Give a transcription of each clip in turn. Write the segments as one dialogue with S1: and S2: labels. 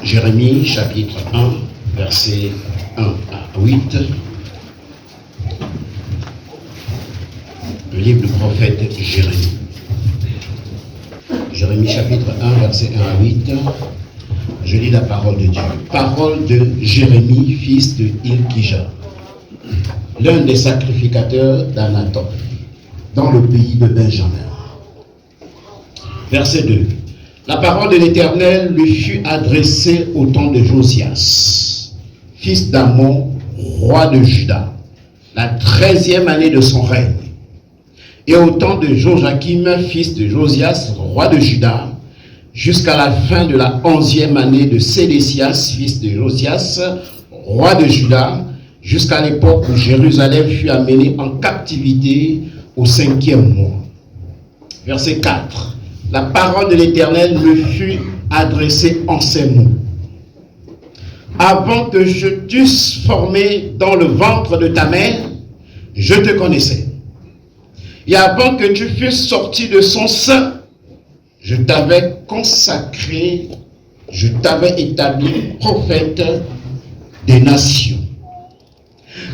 S1: Jérémie chapitre 1, versets 1 à 8. Le livre du prophète Jérémie. Jérémie chapitre 1, versets 1 à 8. Je lis la parole de Dieu. Parole de Jérémie, fils de Hilkija, l'un des sacrificateurs d'Anathoth, dans le pays de Benjamin. Verset 2. La parole de l'Éternel lui fut adressée au temps de Josias, fils d'Amon, roi de Juda, la 13e année de son règne, et au temps de Joachim, fils de Josias, roi de Juda, jusqu'à la fin de la 11e année de Sédécias, fils de Josias, roi de Juda, jusqu'à l'époque où Jérusalem fut amenée en captivité au 5e mois. Verset 4. La parole de l'Éternel me fut adressée en ces mots. Avant que je t'eusse formé dans le ventre de ta mère, je te connaissais. Et avant que tu fusses sorti de son sein, je t'avais consacré, je t'avais établi prophète des nations.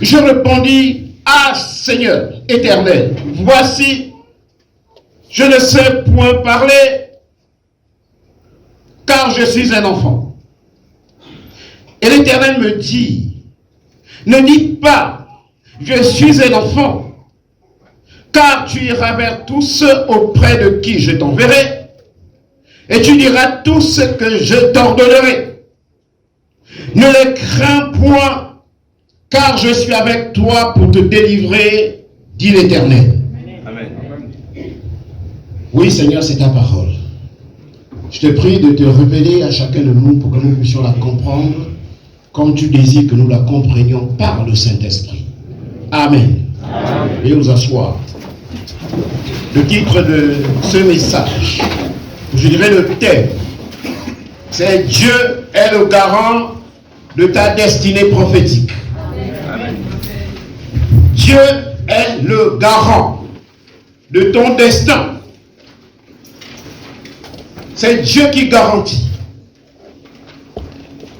S1: Je répondis, ah Seigneur éternel, voici, je ne sais point parler, car je suis un enfant. Et l'Éternel me dit, ne dis pas, je suis un enfant, car tu iras vers tous ceux auprès de qui je t'enverrai, et tu diras tout ce que je t'ordonnerai. Ne les crains point, car je suis avec toi pour te délivrer, dit l'Éternel.
S2: Amen.
S1: Oui, Seigneur, c'est ta parole. Je te prie de te révéler à chacun de nous pour que nous puissions la comprendre comme tu désires que nous la comprenions par le Saint-Esprit. Amen. Amen. Veuillez vous asseoir. Le titre de ce message, je dirais le thème, c'est Dieu est le garant de ta destinée prophétique.
S2: Amen.
S1: Dieu est le garant de ton destin. C'est Dieu qui garantit.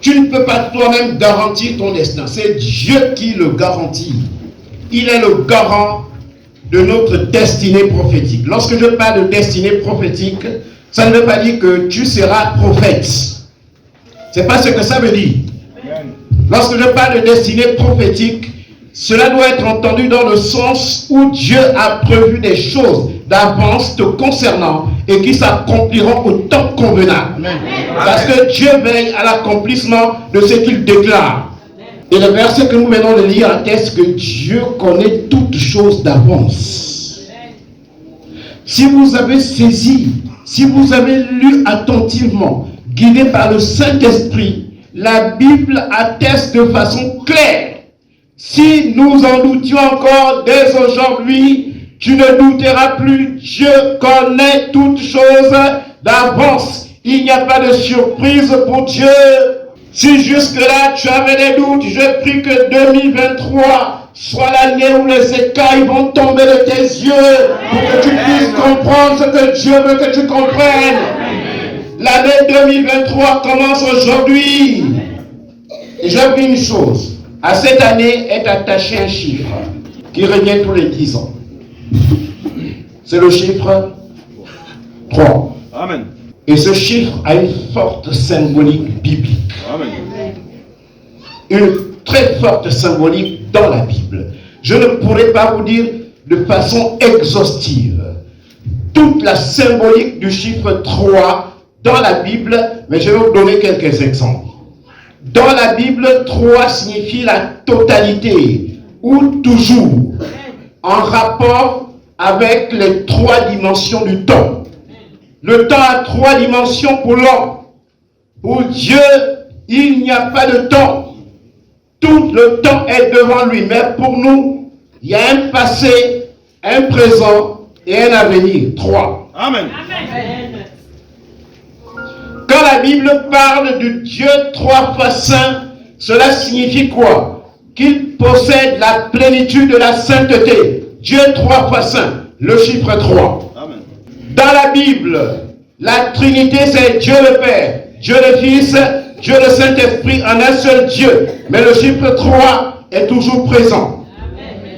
S1: Tu ne peux pas toi-même garantir ton destin. C'est Dieu qui le garantit. Il est le garant de notre destinée prophétique. Lorsque je parle de destinée prophétique, ça ne veut pas dire que tu seras prophète. Ce n'est pas ce que ça veut dire. Lorsque je parle de destinée prophétique, cela doit être entendu dans le sens où Dieu a prévu des choses d'avance te concernant et qui s'accompliront au temps convenable. Amen. Parce que Dieu veille à l'accomplissement de ce qu'il déclare. Et le verset que nous venons de lire atteste que Dieu connaît toutes choses d'avance. Si vous avez saisi, si vous avez lu attentivement, guidé par le Saint-Esprit, la Bible atteste de façon claire. Si nous en doutions encore dès aujourd'hui, tu ne douteras plus. Dieu connaît toutes choses d'avance. Il n'y a pas de surprise pour Dieu. Si jusque-là tu avais des doutes, je prie que 2023 soit l'année où les écailles vont tomber de tes yeux pour que tu puisses comprendre ce que Dieu veut que tu comprennes. L'année 2023 commence aujourd'hui. Et j'ai vu une chose. À cette année est attaché un chiffre qui revient tous les 10 ans. C'est le chiffre 3.
S2: Amen.
S1: Et ce chiffre a une forte symbolique biblique.
S2: Amen.
S1: Une très forte symbolique dans la Bible. Je ne pourrais pas vous dire de façon exhaustive toute la symbolique du chiffre 3 dans la Bible, mais je vais vous donner quelques exemples. Dans la Bible, 3 signifie la totalité ou toujours en rapport avec les 3 dimensions du temps. Le temps a 3 dimensions pour l'homme. Pour Dieu, il n'y a pas de temps. Tout le temps est devant lui. Mais pour nous, il y a un passé, un présent et un avenir. 3.
S2: Amen.
S1: Quand la Bible parle du Dieu 3 fois saint, cela signifie quoi? Qu'il possède la plénitude de la sainteté. Dieu 3 fois saint, le chiffre 3.
S2: Amen.
S1: Dans la Bible, la Trinité c'est Dieu le Père, Dieu le Fils, Dieu le Saint-Esprit en un seul Dieu. Mais le chiffre 3 est toujours présent.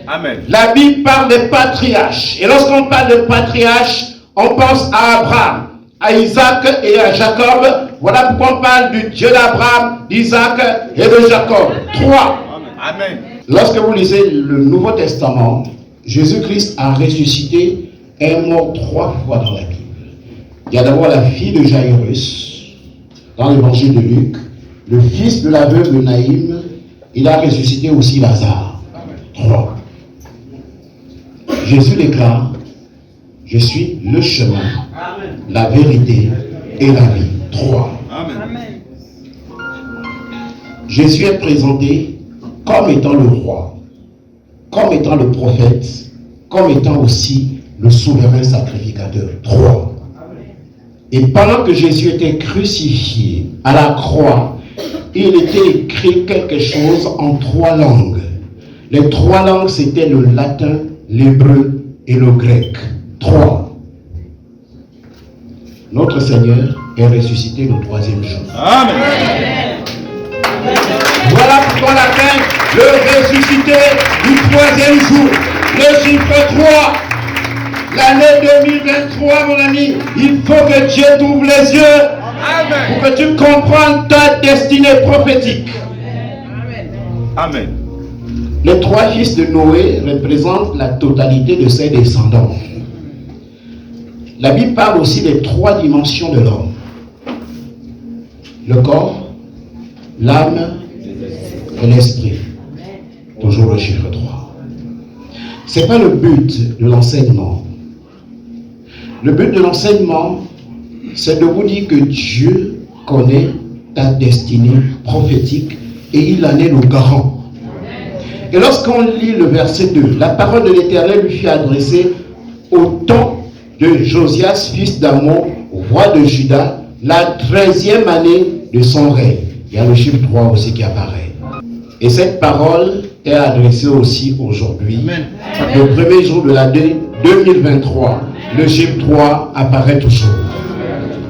S2: Amen.
S1: La Bible parle des patriarches. Et lorsqu'on parle de patriarches, on pense à Abraham, à Isaac et à Jacob. Voilà pourquoi on parle du Dieu d'Abraham, d'Isaac et de Jacob. 3.
S2: Amen.
S1: Lorsque vous lisez le Nouveau Testament, Jésus-Christ a ressuscité, est mort 3 fois dans la Bible. Il y a d'abord la fille de Jairus, dans l'évangile de Luc, le fils de la veuve de Naïm, il a ressuscité aussi Lazare. 3. Jésus déclare, je suis le chemin, la vérité et la vie. 3.
S2: Amen.
S1: Jésus est présenté comme étant le roi, comme étant le prophète, comme étant aussi le souverain sacrificateur. 3. Et pendant que Jésus était crucifié à la croix, il était écrit quelque chose en 3 langues. Les 3 langues, c'était le latin, l'hébreu et le grec. 3. Notre Seigneur est ressuscité le 3e jour.
S2: Amen.
S1: Voilà pourquoi la fin, le ressuscité du 3e jour. Le chiffre 3. L'année 2023, mon ami, il faut que Dieu t'ouvre les yeux pour que tu comprennes ta destinée prophétique.
S2: Amen.
S1: Les 3 fils de Noé représentent la totalité de ses descendants. La Bible parle aussi des 3 dimensions de l'homme. Le corps, l'âme et l'esprit. Toujours le chiffre 3. Ce n'est pas le but de l'enseignement. Le but de l'enseignement, c'est de vous dire que Dieu connaît ta destinée prophétique et il en est le garant. Et lorsqu'on lit le verset 2, la parole de l'Éternel lui fut adressée au temps de Josias, fils d'Amon, roi de Juda, la 13e année de son règne. Il y a le chiffre 3 aussi qui apparaît. Et cette parole est adressée aussi aujourd'hui. Le premier jour de l'année 2023, le chiffre 3 apparaît toujours.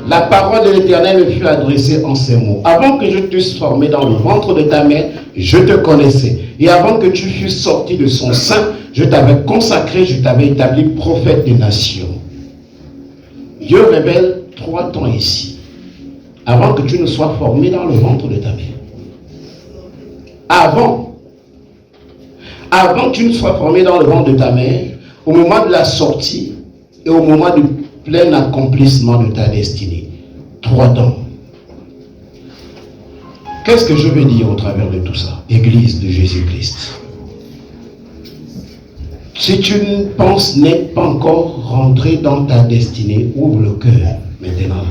S1: La parole de l'Éternel me fut adressée en ces mots. Avant que je t'eusse formé dans le ventre de ta mère, je te connaissais. Et avant que tu fusses sorti de son sein, je t'avais consacré, je t'avais établi prophète des nations. Dieu révèle 3 temps ici. Avant que tu ne sois formé dans le ventre de ta mère. Avant que tu ne sois formé dans le ventre de ta mère, au moment de la sortie et au moment du plein accomplissement de ta destinée. 3 temps. Qu'est-ce que je veux dire au travers de tout ça? Église de Jésus-Christ. Si tu ne penses n'être pas encore rentré dans ta destinée, ouvre le cœur maintenant.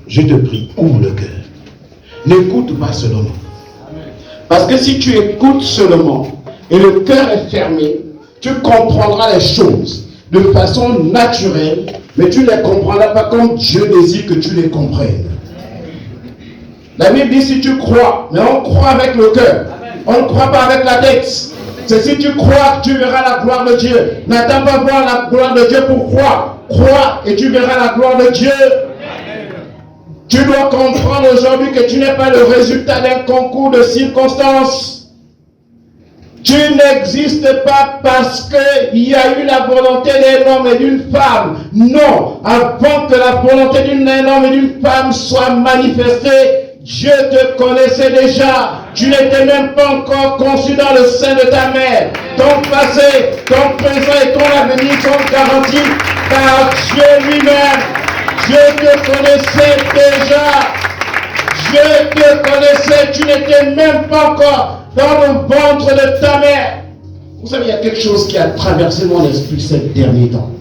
S1: Je te prie, ouvre le cœur. N'écoute pas seulement. Parce que si tu écoutes seulement et le cœur est fermé, tu comprendras les choses de façon naturelle, mais tu ne les comprendras pas comme Dieu désire que tu les comprennes. La Bible dit si tu crois, mais on croit avec le cœur. On ne croit pas avec la tête. C'est si tu crois que tu verras la gloire de Dieu. N'attends pas voir la gloire de Dieu pour croire. Crois et tu verras la gloire de Dieu. Tu dois comprendre aujourd'hui que tu n'es pas le résultat d'un concours de circonstances. Tu n'existes pas parce qu'il y a eu la volonté d'un homme et d'une femme. Non, avant que la volonté d'un homme et d'une femme soit manifestée, Dieu te connaissait déjà. Tu n'étais même pas encore conçu dans le sein de ta mère. Ton passé, ton présent et ton avenir sont garantis par Dieu lui-même. Dieu te connaissait déjà. Dieu te connaissait. Tu n'étais même pas encore dans le ventre de ta mère. Vous savez, il y a quelque chose qui a traversé mon esprit ces derniers temps.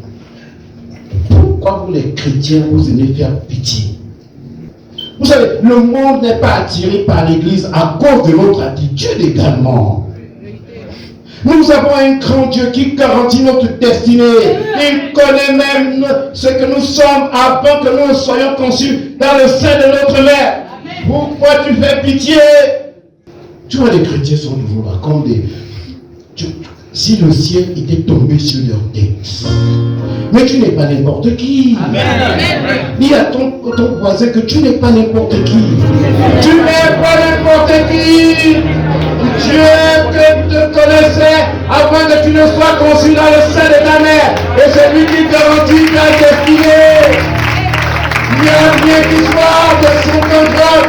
S1: Pourquoi vous les chrétiens, vous aimez faire pitié? Vous savez, le monde n'est pas attiré par l'Église à cause de notre attitude également. Nous avons un grand Dieu qui garantit notre destinée. Il connaît même ce que nous sommes avant que nous soyons conçus dans le sein de notre mère. Pourquoi tu fais pitié? Tu vois, les chrétiens sont toujours là, comme des... si le ciel était tombé sur leur tête. Mais tu n'es pas n'importe qui. Dis à ton voisin que tu n'es pas n'importe qui. Tu n'es pas n'importe qui. Dieu que te connaissait avant que tu ne sois conçu dans le sein de ta mère. Et c'est lui qui garantit ta destinée. Il n'y a rien qui soit de son contrôle.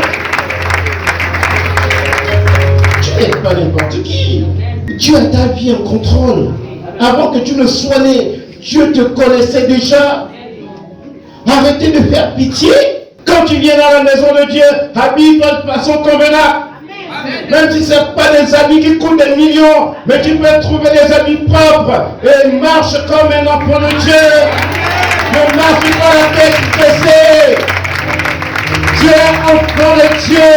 S1: Tu n'es pas n'importe qui. Dieu a ta vie en contrôle. Avant que tu ne sois né, Dieu te connaissait déjà. Arrêtez de faire pitié. Quand tu viens dans la maison de Dieu, habille-toi de façon convenable. Même si ce n'est pas des habits qui coûtent des millions, mais tu peux trouver des habits propres et marche comme un enfant de Dieu. Ne marche pas la tête baissée. Dieu est enfant de Dieu.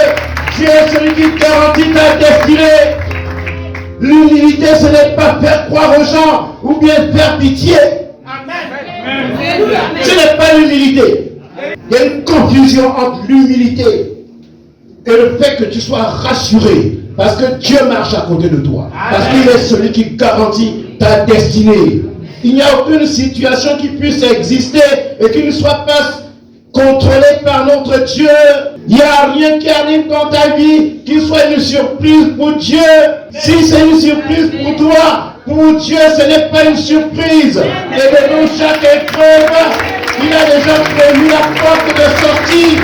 S1: Dieu est celui qui garantit ta destinée. L'humilité, ce n'est pas faire croire aux gens ou bien faire pitié. Ce n'est pas l'humilité. Il y a une confusion entre l'humilité et le fait que tu sois rassuré. Parce que Dieu marche à côté de toi. Parce qu'il est celui qui garantit ta destinée. Il n'y a aucune situation qui puisse exister et qui ne soit pas contrôlée par notre Dieu. Il n'y a rien qui arrive dans ta vie qui soit une surprise pour Dieu. Si c'est une surprise pour toi, Dieu, ce n'est pas une surprise. Et devant chaque épreuve, il a déjà prévu la porte de sortie.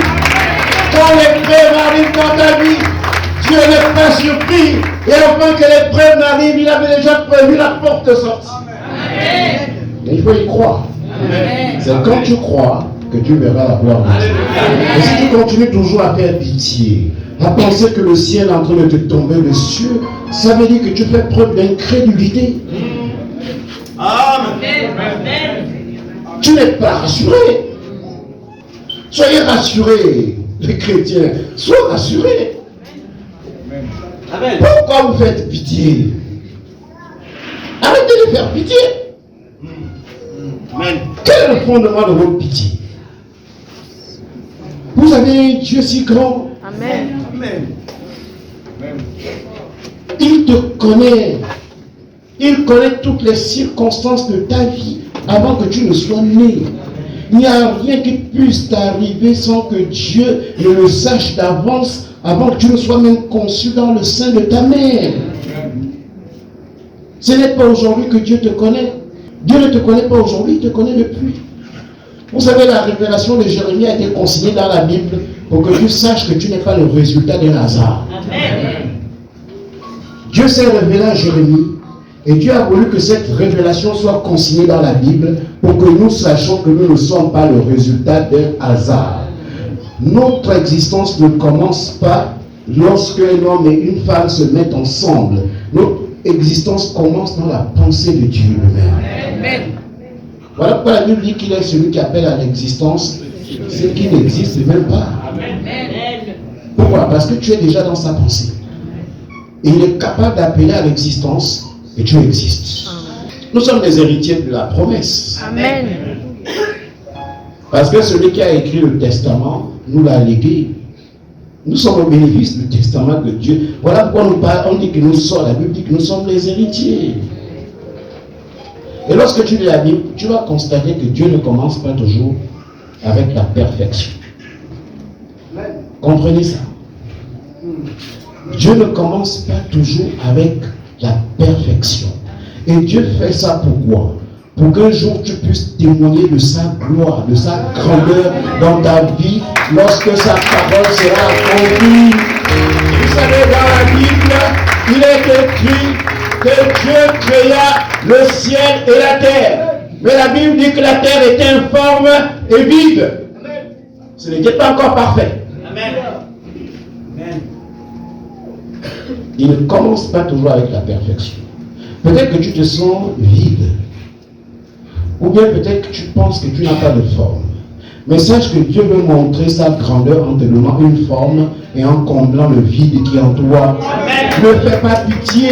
S1: Quand l'épreuve arrive dans ta vie, Dieu n'est pas surpris. Et avant que l'épreuve n'arrive, il avait déjà prévu la porte de sortie. Mais il faut y croire. C'est quand tu crois que tu verras la gloire de Dieu. Et si tu continues toujours à faire pitié, à penser que le ciel est en train de te tomber dessus, ça veut dire que tu fais preuve d'incrédulité. Tu n'es pas rassuré. Soyez rassurés, les chrétiens. Sois rassurés. Pourquoi vous faites pitié? Arrêtez de faire pitié. Quel est le fondement de votre pitié? Vous avez un Dieu si grand.
S3: Amen.
S1: Il te connaît. Il connaît toutes les circonstances de ta vie avant que tu ne sois né. Il n'y a rien qui puisse t'arriver sans que Dieu ne le sache d'avance avant que tu ne sois même conçu dans le sein de ta mère. Ce n'est pas aujourd'hui que Dieu te connaît. Dieu ne te connaît pas aujourd'hui, il te connaît depuis. Vous savez, la révélation de Jérémie a été consignée dans la Bible pour que tu saches que tu n'es pas le résultat d'un hasard. Amen. Dieu s'est révélé à Jérémie et Dieu a voulu que cette révélation soit consignée dans la Bible pour que nous sachions que nous ne sommes pas le résultat d'un hasard. Notre existence ne commence pas lorsque un homme et une femme se mettent ensemble. Notre existence commence dans la pensée de Dieu lui-même. Amen. Voilà pourquoi la Bible dit qu'il est celui qui appelle à l'existence ce qui n'existe même pas. Amen. Pourquoi? Parce que tu es déjà dans sa pensée. Et il est capable d'appeler à l'existence et tu existes. Nous sommes des héritiers de la promesse. Amen. Parce que celui qui a écrit le testament nous l'a légué. Nous sommes au bénéfice du testament de Dieu. Voilà pourquoi on dit que nous sommes, la Bible dit que nous sommes les héritiers. Et lorsque tu lis la Bible, tu vas constater que Dieu ne commence pas toujours avec la perfection. Comprenez ça? Dieu ne commence pas toujours avec la perfection. Et Dieu fait ça pourquoi? Pour qu'un jour tu puisses témoigner de sa gloire, de sa grandeur dans ta vie lorsque sa parole sera accomplie. Vous savez, dans la Bible, il est écrit que Dieu créa le ciel et la terre. Mais la Bible dit que la terre était informe et vide. Ce n'était pas encore parfait. Amen. Il ne commence pas toujours avec la perfection. Peut-être que tu te sens vide. Ou bien peut-être que tu penses que tu n'as pas de forme. Mais sache que Dieu veut montrer sa grandeur en te donnant une forme et en comblant le vide qui est en toi. Ne fais pas pitié.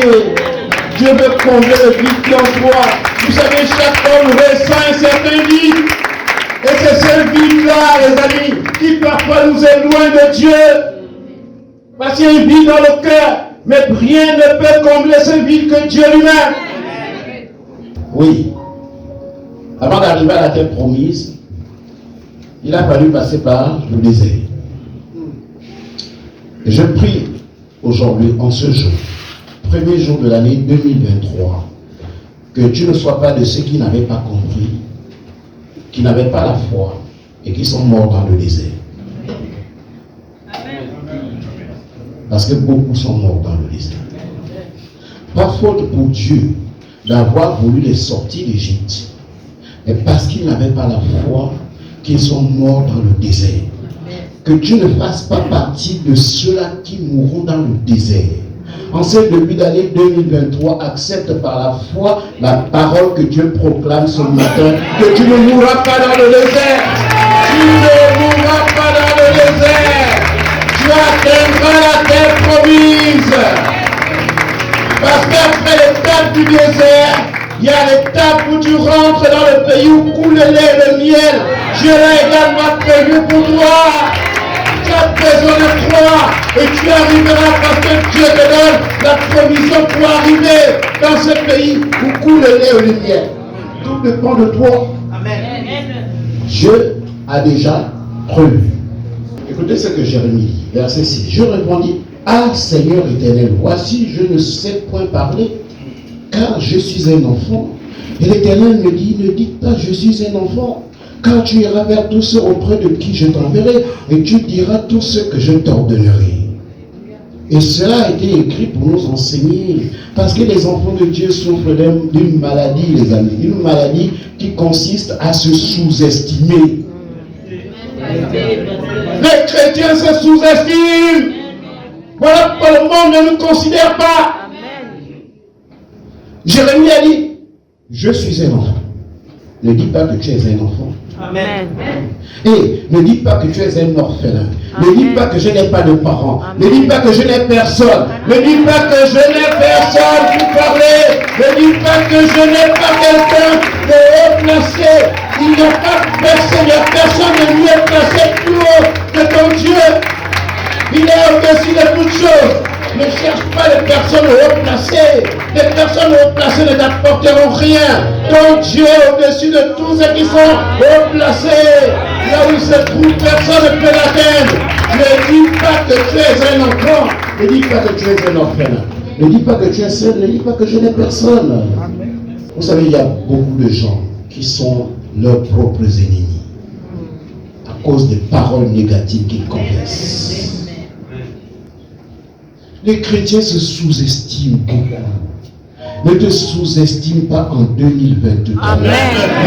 S1: Dieu veut combler le vide qui est en toi. Vous savez, chaque homme ressent un certain vide. Et c'est ce vide-là, les amis, qui parfois nous éloigne de Dieu. Parce qu'il y a un vide dans le cœur. Mais rien ne peut combler ce vide que Dieu lui-même. Oui. Avant d'arriver à la terre promise, il a fallu passer par le désert. Et je prie aujourd'hui, en ce jour, premier jour de l'année 2023, que tu ne sois pas de ceux qui n'avaient pas compris, qui n'avaient pas la foi et qui sont morts dans le désert. Parce que beaucoup sont morts dans le désert. Pas faute pour Dieu d'avoir voulu les sortir d'Égypte, mais parce qu'ils n'avaient pas la foi qu'ils sont morts dans le désert. Que Dieu ne fasse pas partie de ceux-là qui mourront dans le désert. En ce début d'année 2023, accepte par la foi la parole que Dieu proclame ce matin, que tu ne mourras pas dans le désert. Tu ne mourras pas dans le désert. Tu atteindras la terre promise. Parce qu'après l'étape du désert, il y a l'étape où tu rentres dans le pays où coule le lait et le miel. Dieu l'a également prévu pour toi. Tu as besoin de croire et tu arriveras parce que Dieu te donne la provision pour arriver dans ce pays où coule le lait et le miel. Tout dépend de toi. Amen. Dieu a déjà prévu. Écoutez ce que Jérémie dit, verset 6. Je répondis, ah Seigneur éternel, voici je ne sais point parler, car je suis un enfant. Et l'Éternel me dit, ne dites pas je suis un enfant, car tu iras vers tous ceux auprès de qui je t'enverrai, et tu diras tout ce que je t'ordonnerai. Et cela a été écrit pour nous enseigner, parce que les enfants de Dieu souffrent d'une maladie, les amis, une maladie qui consiste à se sous-estimer. Les chrétiens se sous-estiment. Voilà pourquoi le monde ne nous considère pas. Jérémie a dit, je suis un enfant. Ne dis pas que tu es un enfant.
S3: Amen.
S1: Et ne dis pas que tu es un orphelin. Ne dis pas que je n'ai pas de parents. Ne dis pas que je n'ai personne. Ne dis pas que je n'ai personne pour parler. Ne dis pas que je n'ai pas quelqu'un de haut placé. Il n'y a pas personne, il n'y a personne de mieux placé plus haut que ton Dieu. Il est au-dessus de toutes choses. Ne cherche pas les personnes haut placées. Les personnes haut placées ne t'apporteront rien. Ton Dieu est au-dessus de tous ceux qui sont haut placés. Là où il se trouve, personne ne peut l'atteindre. Ne dis pas que tu es un enfant. Ne dis pas que tu es un orphelin. Ne dis pas que tu es seul. Ne dis pas que je n'ai personne. Vous savez, il y a beaucoup de gens qui sont leurs propres ennemis à cause des paroles négatives qu'ils confessent. Les chrétiens se sous-estiment beaucoup. Ne te sous-estime pas en 2023.
S3: Amen.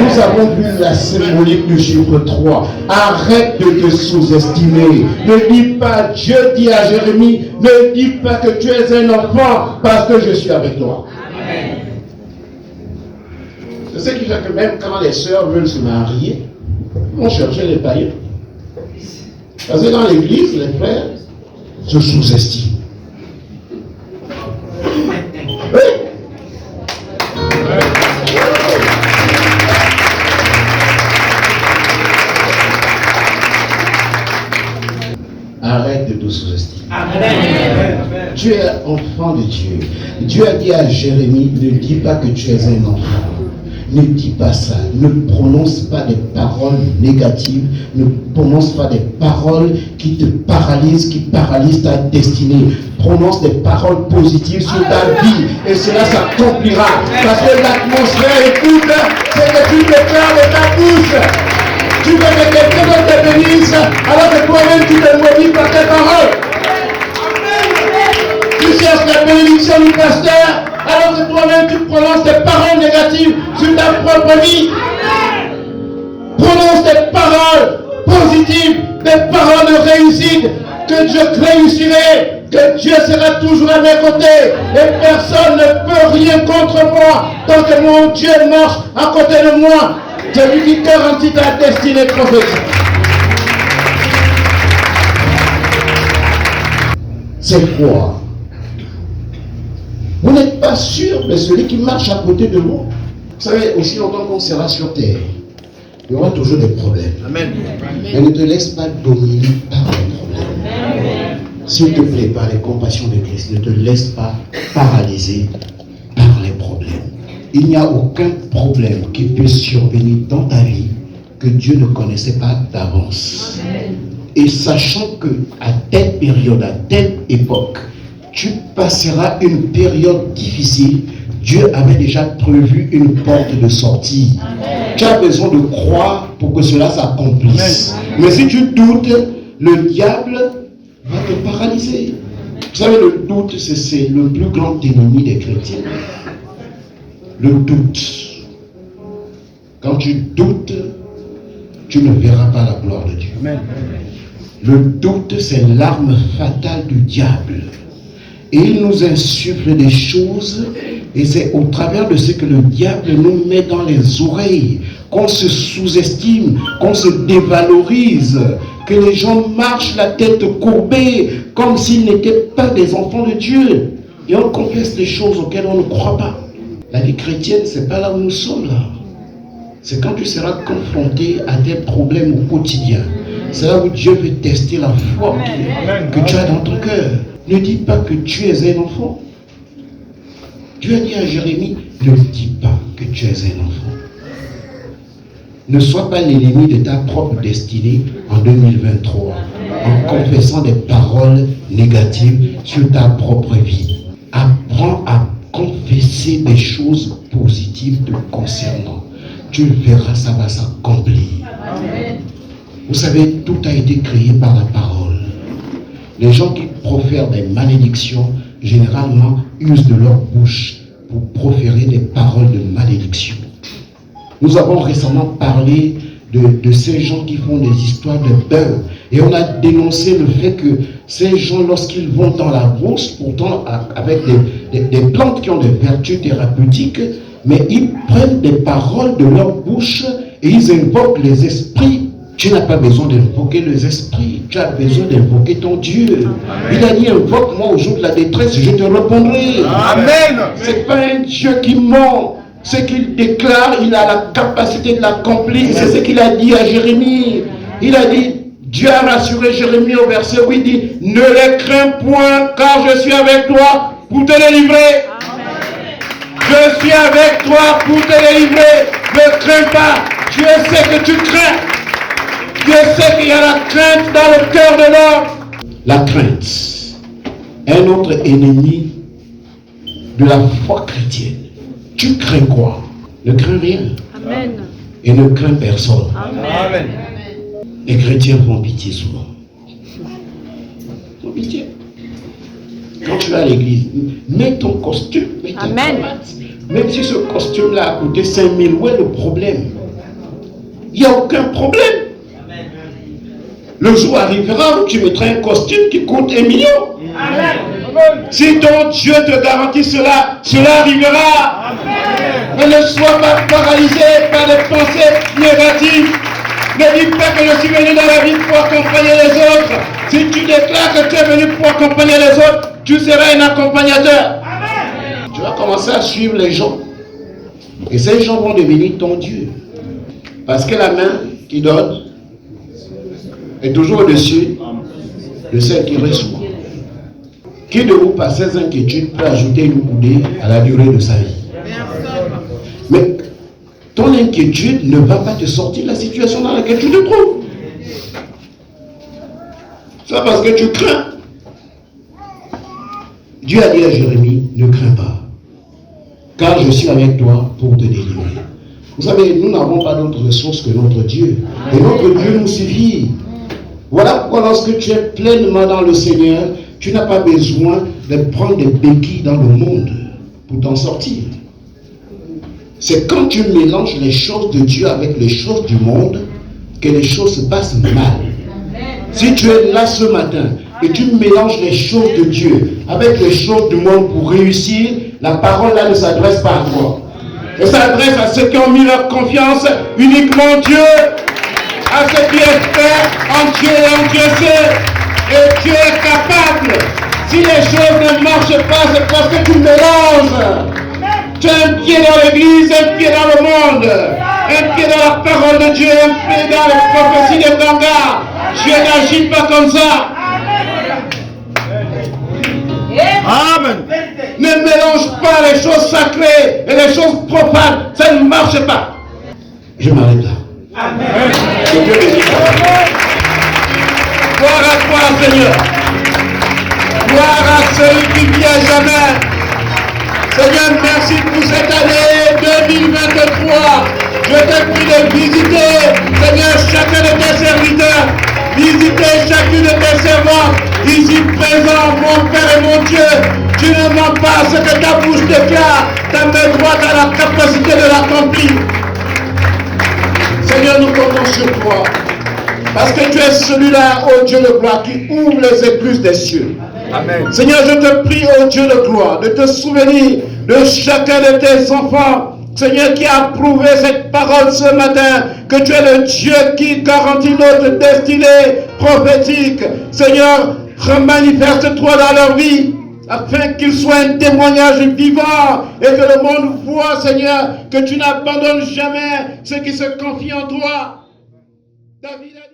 S1: Nous avons vu la symbolique du chiffre 3. Arrête de te sous-estimer. Ne dis pas, Dieu dit à Jérémie, ne dis pas que tu es un enfant parce que je suis avec toi. Amen. C'est ce qui fait que même quand les sœurs veulent se marier, ils vont chercher les païens. Parce que dans l'église, les frères se sous-estiment. Oui. Arrête de te sous-estimer. Tu es enfant de Dieu. Dieu a dit à Jérémie, ne dis pas que tu es un enfant. Ne dis pas ça. Ne prononce pas des paroles négatives. Ne prononce pas des paroles qui te paralysent, qui paralysent ta destinée. Prononce des paroles positives sur ta vie. Et cela s'accomplira. Parce que l'atmosphère, écoute, c'est que tu déclares de ta bouche. Tu veux que quelqu'un d'autre te bénisse, alors que toi-même tu te maudis par tes paroles. Tu cherches la bénédiction du pasteur, alors que toi-même tu prononces des paroles négatives sur ta propre vie. Prononce des paroles positives, des paroles de réussite, que je réussirai, que Dieu sera toujours à mes côtés, et personne ne peut rien contre moi, tant que mon Dieu marche à côté de moi. Celui qui garantit ta destinée prophétique. C'est quoi? Vous n'êtes pas sûr de celui qui marche à côté de vous. Vous savez, aussi longtemps qu'on sera sur terre, il y aura toujours des problèmes.
S2: Amen.
S1: Mais ne te laisse pas dominer par les problèmes. S'il te plaît, par les compassions de Christ, ne te laisse pas paralyser par les problèmes. Il n'y a aucun problème qui peut survenir dans ta vie que Dieu ne connaissait pas d'avance. Et sachant que à telle période, à telle époque, tu passeras une période difficile, Dieu avait déjà prévu une porte de sortie. Amen. Tu as besoin de croire pour que cela s'accomplisse. Mais si tu doutes, le diable va te paralyser. Vous savez, le doute, c'est le plus grand ennemi des chrétiens. Le doute. Quand tu doutes, tu ne verras pas la gloire de Dieu. Amen. Le doute, c'est l'arme fatale du diable. Et il nous insuffle des choses, et c'est au travers de ce que le diable nous met dans les oreilles, qu'on se sous-estime, qu'on se dévalorise, que les gens marchent la tête courbée, comme s'ils n'étaient pas des enfants de Dieu. Et on confesse des choses auxquelles on ne croit pas. La vie chrétienne, c'est pas là où nous sommes là. C'est quand tu seras confronté à des problèmes au quotidien. C'est là où Dieu veut tester la foi que tu as dans ton cœur. Ne dis pas que tu es un enfant. Dieu a dit à Jérémie, ne dis pas que tu es un enfant. Ne sois pas l'ennemi de ta propre destinée en 2023 en confessant des paroles négatives sur ta propre vie. Apprends à confesser des choses positives te concernant. Tu verras, ça va s'accomplir. Vous savez, tout a été créé par la parole. Les gens qui profèrent des malédictions, généralement, usent de leur bouche pour proférer des paroles de malédiction. Nous avons récemment parlé de ces gens qui font des histoires de beurre. Et on a dénoncé le fait que ces gens, lorsqu'ils vont dans la brousse, pourtant avec des plantes qui ont des vertus thérapeutiques, mais ils prennent des paroles de leur bouche et ils invoquent les esprits. Tu n'as pas besoin d'invoquer les esprits, tu as besoin d'invoquer ton Dieu. Amen. Il a dit, invoque-moi au jour de la détresse, je te répondrai.
S2: Amen.
S1: C'est pas un Dieu qui ment. Ce qu'il déclare, il a la capacité de l'accomplir. C'est ce qu'il a dit à Jérémie. Il a dit, Dieu a rassuré Jérémie au verset où il dit, ne les crains point, car je suis avec toi pour te délivrer. Je suis avec toi pour te délivrer. Ne crains pas. Dieu sait que tu crains. Dieu sait qu'il y a la crainte dans le cœur de l'homme. La crainte, un autre ennemi de la foi chrétienne. Tu crains quoi? Ne crains rien. Amen. Et ne crains personne. Amen. Les chrétiens font pitié souvent. Ils font pitié. Quand tu vas à l'église, mets ton costume, mets ta cravate. Même si ce costume-là a coûté 5 000, où est le problème? Il n'y a aucun problème. Le jour arrivera où tu mettras un costume qui coûte 1 million. Amen. Si ton Dieu te garantit cela, cela arrivera. Amen. Mais ne sois pas paralysé par des pensées négatives. Ne dis pas que je suis venu dans la vie pour accompagner les autres. Si tu déclares que tu es venu pour accompagner les autres, tu seras un accompagnateur. Amen. Tu vas commencer à suivre les gens. Et ces gens vont devenir ton Dieu. Parce que la main qui donne est toujours au-dessus de celle qui reçoit. Qui de vous, par ses inquiétudes, peut ajouter une coudée à la durée de sa vie? Mais ton inquiétude ne va pas te sortir de la situation dans laquelle tu te trouves. C'est parce que tu crains. Dieu a dit à Jérémie, ne crains pas, car je suis avec toi pour te délivrer. Vous savez, nous n'avons pas d'autre ressource que notre Dieu. Et notre Dieu nous suffit. Voilà pourquoi lorsque tu es pleinement dans le Seigneur, tu n'as pas besoin de prendre des béquilles dans le monde pour t'en sortir. C'est quand tu mélanges les choses de Dieu avec les choses du monde que les choses se passent mal. Si tu es là ce matin et tu mélanges les choses de Dieu avec les choses du monde pour réussir, la parole là ne s'adresse pas à toi. Elle s'adresse à ceux qui ont mis leur confiance uniquement en Dieu, à ceux qui espèrent en Dieu et en Dieu seul. Et Dieu est capable. Si les choses ne marchent pas, c'est parce que tu mélanges. Tu as un pied dans l'église, un pied dans le monde, un pied dans la parole de Dieu, un pied dans les prophéties des gangas. Dieu n'agit pas comme ça.
S2: Amen.
S1: Ne mélange pas les choses sacrées et les choses profanes. Ça ne marche pas. Je m'arrête là.
S2: Amen.
S1: Que Dieu bénisse. Gloire à toi, Seigneur. Gloire à celui qui vit à jamais. Seigneur, merci pour cette année 2023. Je te prie de visiter, Seigneur, chacun de tes serviteurs. Visiter chacune de tes servantes. Ici présent, mon Père et mon Dieu. Tu ne mens pas ce que ta bouche déclare. Ta main droite a la capacité de l'accomplir. Seigneur, nous comptons sur toi. Parce que tu es celui-là, ô Dieu de gloire, qui ouvre les écluses des cieux.
S2: Amen.
S1: Seigneur, je te prie, ô Dieu de gloire, de te souvenir de chacun de tes enfants. Seigneur, qui a prouvé cette parole ce matin, que tu es le Dieu qui garantit notre destinée prophétique. Seigneur, remanifeste-toi dans leur vie, afin qu'ils soient un témoignage vivant et que le monde voit, Seigneur, que tu n'abandonnes jamais ceux qui se confient en toi. David a